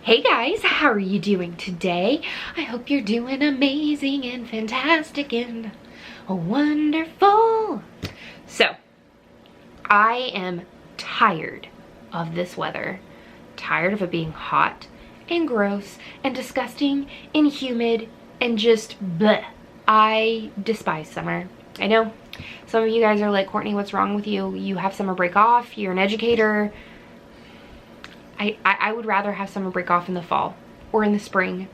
Hey guys, how are you doing today? I hope you're doing amazing and fantastic and wonderful. So, I am tired of this weather. Tired of it being hot and gross and disgusting and humid and just bleh. I despise summer. I know some of you guys are like, Courtney, what's wrong with you? You have summer break off, you're an educator. I would rather have summer break off in the fall or in the spring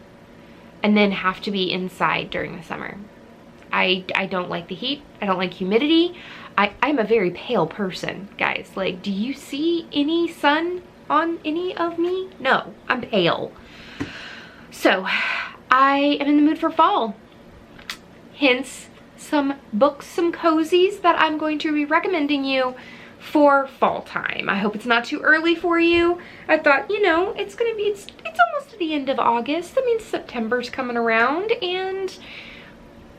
and then have to be inside during the summer. I don't like the heat. I don't like humidity. I'm a very pale person, guys. Like, do you see any sun on any of me? No, I'm pale. So I am in the mood for fall. Hence some books, some cozies that I'm going to be recommending you for fall time. I hope it's not too early for you. I thought, you know, it's almost the end of August. That means September's coming around and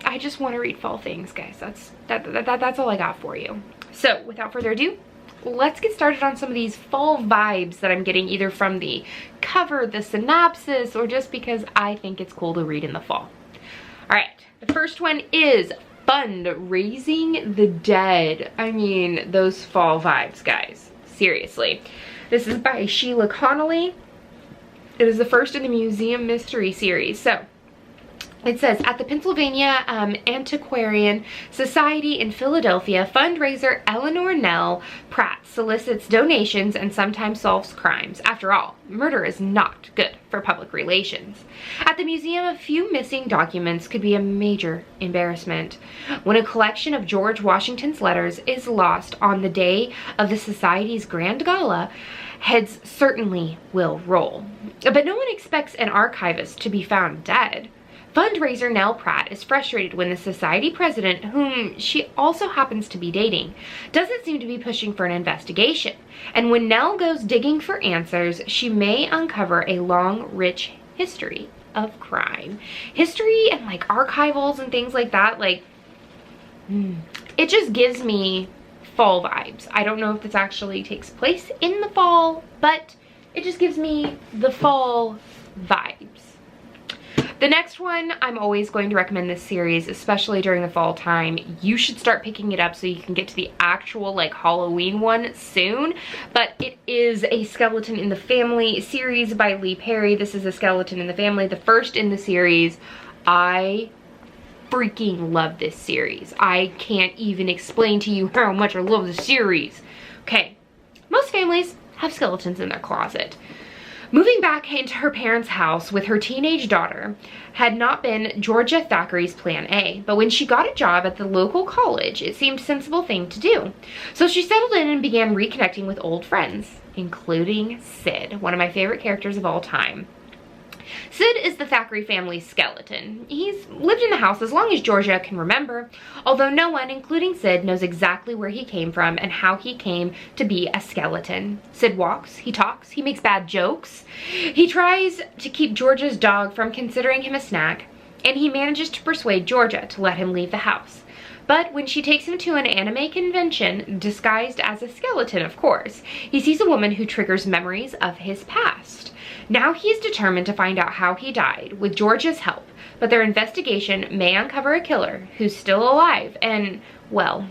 I just want to read fall things, guys. That's all I got for you. So without further ado, let's get started on some of these fall vibes that I'm getting either from the cover, the synopsis, or just because I think it's cool to read in the fall. All right, the first one is Raising the Dead. I mean, those fall vibes, guys. Seriously. This is by Sheila Connolly. It is the first in the Museum Mystery series. So, it says, at the Pennsylvania Antiquarian Society in Philadelphia, fundraiser Eleanor Nell Pratt solicits donations and sometimes solves crimes. After all, murder is not good for public relations. At the museum, a few missing documents could be a major embarrassment. When a collection of George Washington's letters is lost on the day of the Society's Grand Gala, heads certainly will roll. But no one expects an archivist to be found dead. Fundraiser Nell Pratt is frustrated when the society president, whom she also happens to be dating, doesn't seem to be pushing for an investigation. And when Nell goes digging for answers, she may uncover a long, rich history of crime. History and like archivals and things like that, like, it just gives me fall vibes. I don't know if this actually takes place in the fall, but it just gives me the fall vibes. The next one, I'm always going to recommend this series, especially during the fall time. You should start picking it up so you can get to the actual like Halloween one soon. But it is a Skeleton in the Family series by Lee Perry. This is a Skeleton in the Family, the first in the series. I freaking love this series. I can't even explain to you how much I love the series. Okay, most families have skeletons in their closet. Moving back into her parents' house with her teenage daughter had not been Georgia Thackeray's plan A, but when she got a job at the local college, it seemed a sensible thing to do. So she settled in and began reconnecting with old friends, including Sid, one of my favorite characters of all time. Sid is the Thackeray family's skeleton. He's lived in the house as long as Georgia can remember, although no one, including Sid, knows exactly where he came from and how he came to be a skeleton. Sid walks, he talks, he makes bad jokes. He tries to keep Georgia's dog from considering him a snack, and he manages to persuade Georgia to let him leave the house. But when she takes him to an anime convention, disguised as a skeleton, of course, he sees a woman who triggers memories of his past. Now he is determined to find out how he died, with Georgia's help, but their investigation may uncover a killer who's still alive and, well,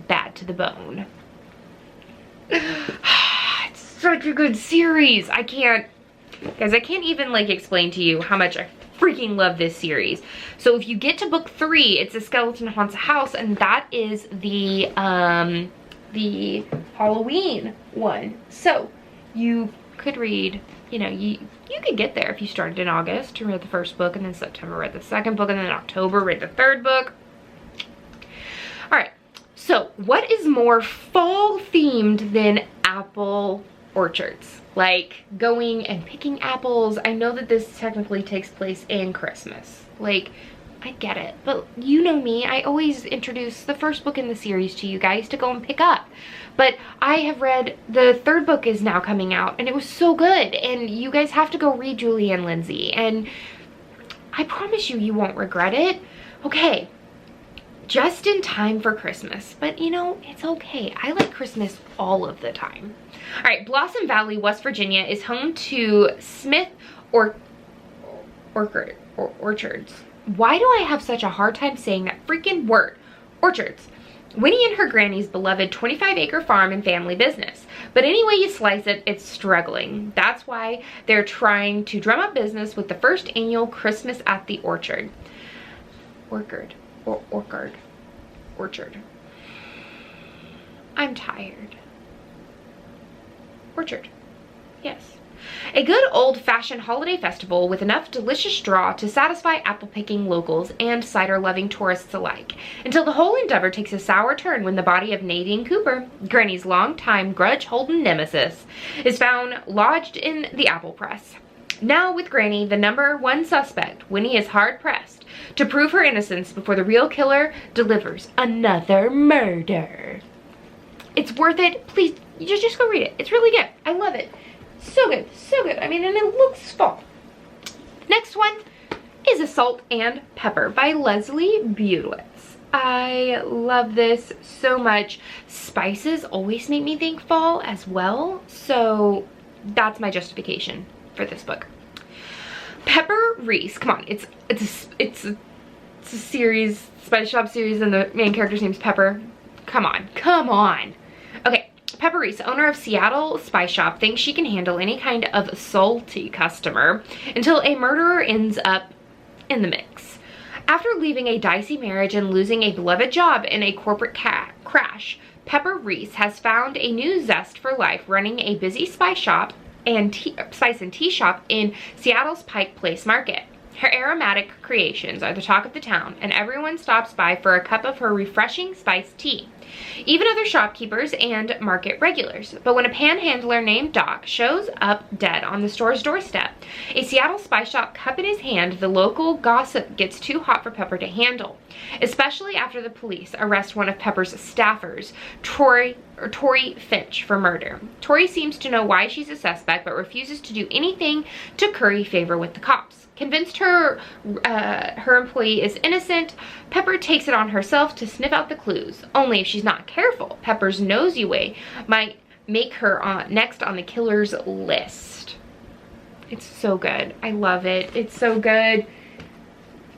bad to the bone. It's such a good series. I can't even like explain to you how much I freaking love this series. So if you get to book 3, it's A Skeleton Haunts a House, and that is the Halloween one. So you could read, you know, you could get there if you started in August to read the first book, and then September read the second book, and then October read the third book. All right, so what is more fall themed than apple orchards? Like going and picking apples. I know that this technically takes place in Christmas. Like, I get it, but you know me, I always introduce the first book in the series to you guys to go and pick up. But I have read, the third book is now coming out, and it was so good, and you guys have to go read Julie and Lindsay, and I promise you, you won't regret it. Okay, just in time for Christmas, but you know, it's okay. I like Christmas all of the time. All right, Blossom Valley, West Virginia is home to Smith Orchards. Why do I have such a hard time saying that freaking word? Orchards. Winnie and her granny's beloved 25-acre farm and family business. But any way you slice it, it's struggling. That's why they're trying to drum up business with the first annual Christmas at the Orchard. Orchard. I'm tired. Orchard. Yes. A good old-fashioned holiday festival with enough delicious draw to satisfy apple-picking locals and cider-loving tourists alike, until the whole endeavor takes a sour turn when the body of Nadine Cooper, Granny's longtime grudge-holding nemesis, is found lodged in the apple press. Now, with Granny the #1 suspect, Winnie is hard-pressed to prove her innocence before the real killer delivers another murder. It's worth it. Please, just go read it. It's really good. I love it. So good, so good. I mean, and it looks fall. Next one is A Salt and Pepper by Leslie Buwitz. I love this so much. Spices always make me think fall as well, so that's my justification for this book. Pepper Reese, come on, it's a series, Spice Shop series, and the main character's name's Pepper. Come on. Okay. Pepper Reese, owner of Seattle Spice Shop, thinks she can handle any kind of salty customer until a murderer ends up in the mix. After leaving a dicey marriage and losing a beloved job in a corporate crash, Pepper Reese has found a new zest for life running a busy spice and tea shop in Seattle's Pike Place Market. Her aromatic creations are the talk of the town, and everyone stops by for a cup of her refreshing spiced tea. Even other shopkeepers and market regulars. But when a panhandler named Doc shows up dead on the store's doorstep, a Seattle Spice Shop cup in his hand, the local gossip gets too hot for Pepper to handle, especially after the police arrest one of Pepper's staffers, Tori Finch, for murder. Tori seems to know why she's a suspect, but refuses to do anything to curry favor with the cops. Convinced her employee is innocent, Pepper takes it on herself to sniff out the clues. Only if she's not careful, Pepper's nosy way might make her next on the killer's list. It's so good. I love it. It's so good.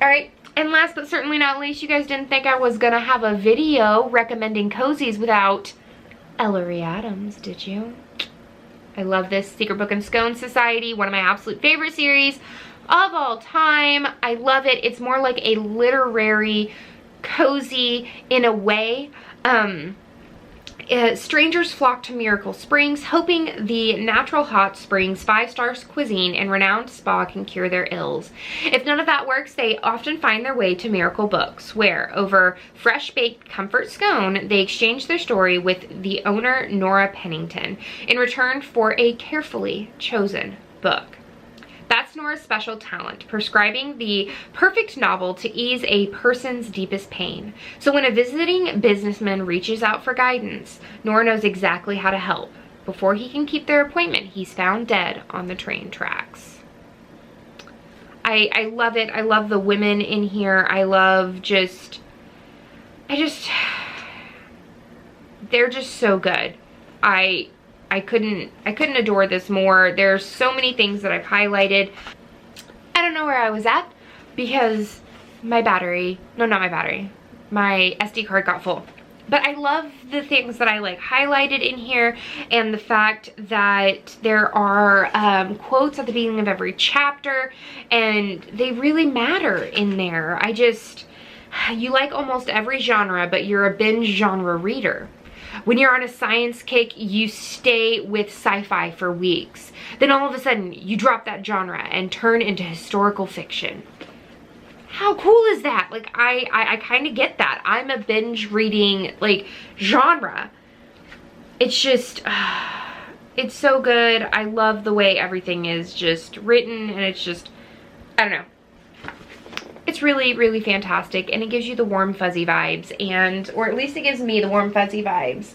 All right. And last but certainly not least, you guys didn't think I was gonna have a video recommending cozies without Ellery Adams, did you? I love this Secret Book and Scone Society, one of my absolute favorite series of all time. I love it. It's more like a literary cozy in a way. Strangers flock to Miracle Springs, hoping the natural hot springs, 5-star cuisine, and renowned spa can cure their ills. If none of that works, they often find their way to Miracle Books, where, over fresh-baked comfort scone, they exchange their story with the owner, Nora Pennington, in return for a carefully chosen book. That's Nora's special talent, prescribing the perfect novel to ease a person's deepest pain. So when a visiting businessman reaches out for guidance, Nora knows exactly how to help. Before he can keep their appointment, he's found dead on the train tracks. I love it. I love the women in here. I love they're just so good. I couldn't adore this more. There's so many things that I've highlighted. I don't know where I was at because my SD card got full. But I love the things that I highlighted in here, and the fact that there are quotes at the beginning of every chapter, and they really matter in there. You like almost every genre, but you're a binge genre reader. When you're on a science kick, you stay with sci-fi for weeks. Then all of a sudden, you drop that genre and turn into historical fiction. How cool is that? I kind of get that. I'm a binge reading, genre. It's just, it's so good. I love the way everything is just written, and it's just, I don't know. It's really, really fantastic, and it gives you the warm fuzzy vibes, or at least it gives me the warm fuzzy vibes.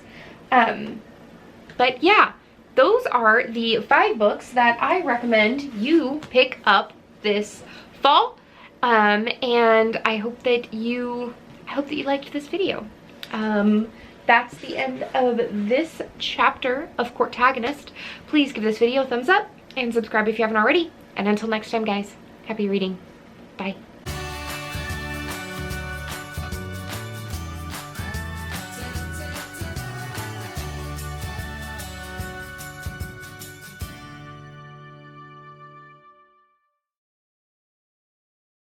But yeah, those are the 5 books that I recommend you pick up this fall, and I hope that you I hope that you liked this video. That's the end of this chapter of Courtagonist. Please give this video a thumbs up and subscribe if you haven't already. And until next time, guys, happy reading. Bye.